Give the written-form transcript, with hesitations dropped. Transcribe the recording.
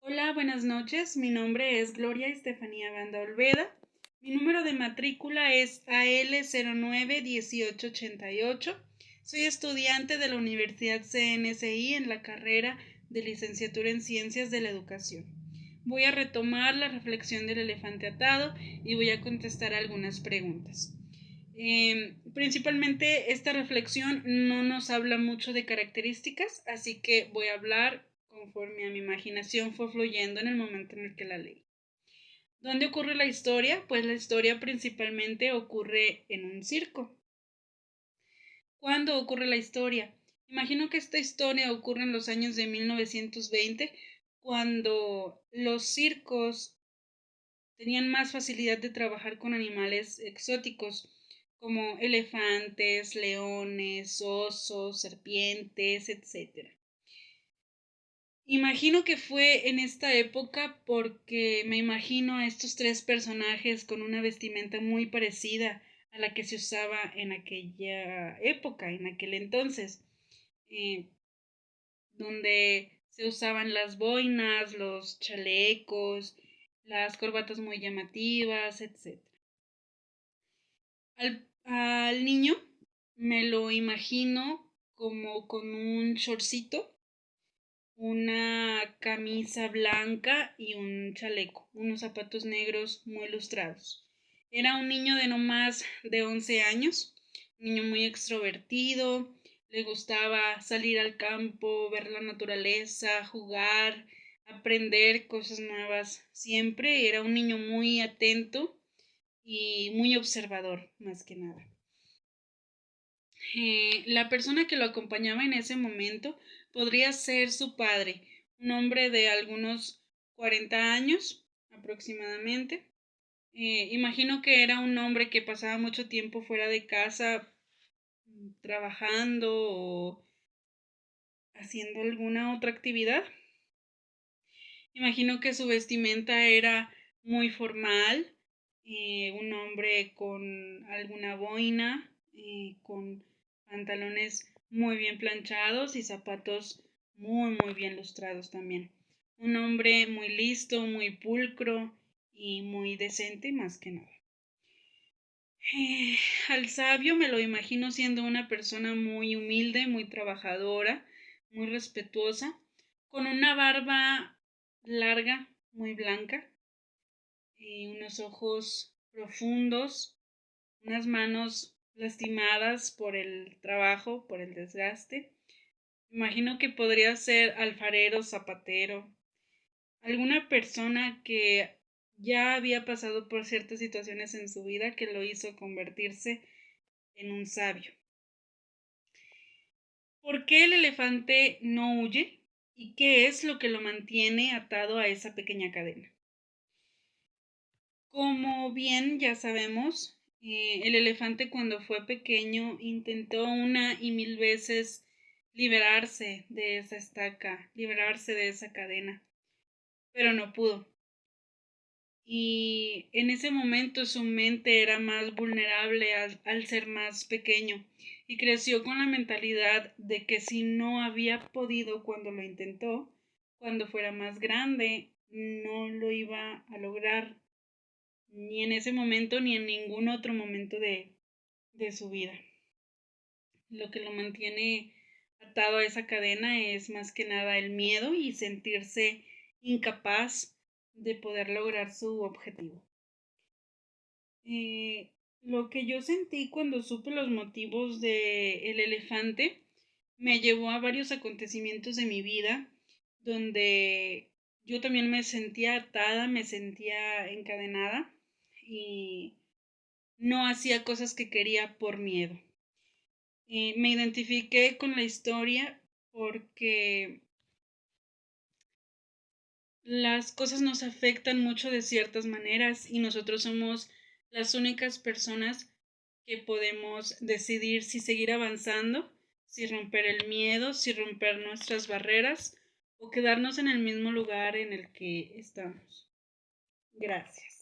Hola, buenas noches. Mi nombre es Gloria Estefanía Banda Olveda. Mi número de matrícula es AL091888. Soy estudiante de la Universidad CNSI en la carrera de Licenciatura en Ciencias de la Educación. Voy a retomar la reflexión del elefante atado y voy a contestar algunas preguntas. Principalmente esta reflexión no nos habla mucho de características, así que voy a hablar conforme a mi imaginación fue fluyendo en el momento en el que la leí. ¿Dónde ocurre la historia? Pues la historia principalmente ocurre en un circo. ¿Cuándo ocurre la historia? Imagino que esta historia ocurre en los años de 1920, cuando los circos tenían más facilidad de trabajar con animales exóticos como elefantes, leones, osos, serpientes, etc. Imagino que fue en esta época porque me imagino a estos tres personajes con una vestimenta muy parecida a la que se usaba en aquella época, en aquel entonces, eh, donde se usaban las boinas, los chalecos, las corbatas muy llamativas, etc. Al niño me lo imagino como con un shortcito, una camisa blanca y un chaleco, unos zapatos negros muy lustrados. Era un niño de no más de 11 años, un niño muy extrovertido, le gustaba salir al campo, ver la naturaleza, jugar, aprender cosas nuevas. Siempre era un niño muy atento y muy observador, más que nada. La persona que lo acompañaba en ese momento podría ser su padre, un hombre de algunos 40 años aproximadamente. Imagino que era un hombre que pasaba mucho tiempo fuera de casa trabajando o haciendo alguna otra actividad. Imagino que su vestimenta era muy formal, un hombre con alguna boina, con pantalones muy bien planchados y zapatos muy bien lustrados también. Un hombre muy listo, muy pulcro y muy decente más que nada. Al sabio me lo imagino siendo una persona muy humilde, muy trabajadora, muy respetuosa, con una barba larga, muy blanca, y unos ojos profundos, unas manos lastimadas por el trabajo, por el desgaste. Imagino que podría ser alfarero, zapatero, alguna persona que ya había pasado por ciertas situaciones en su vida que lo hizo convertirse en un sabio. ¿Por qué el elefante no huye? ¿Y qué es lo que lo mantiene atado a esa pequeña cadena? Como bien ya sabemos, el elefante cuando fue pequeño intentó una y mil veces liberarse de esa estaca, liberarse de esa cadena, pero no pudo. Y en ese momento su mente era más vulnerable al ser más pequeño y creció con la mentalidad de que si no había podido cuando lo intentó, cuando fuera más grande, no lo iba a lograr ni en ese momento ni en ningún otro momento de su vida. Lo que lo mantiene atado a esa cadena es más que nada el miedo y sentirse incapaz de poder lograr su objetivo. Lo que yo sentí cuando supe los motivos del elefante me llevó a varios acontecimientos de mi vida donde yo también me sentía atada, me sentía encadenada y no hacía cosas que quería por miedo. Me identifiqué con la historia porque las cosas nos afectan mucho de ciertas maneras y nosotros somos las únicas personas que podemos decidir si seguir avanzando, si romper el miedo, si romper nuestras barreras o quedarnos en el mismo lugar en el que estamos. Gracias.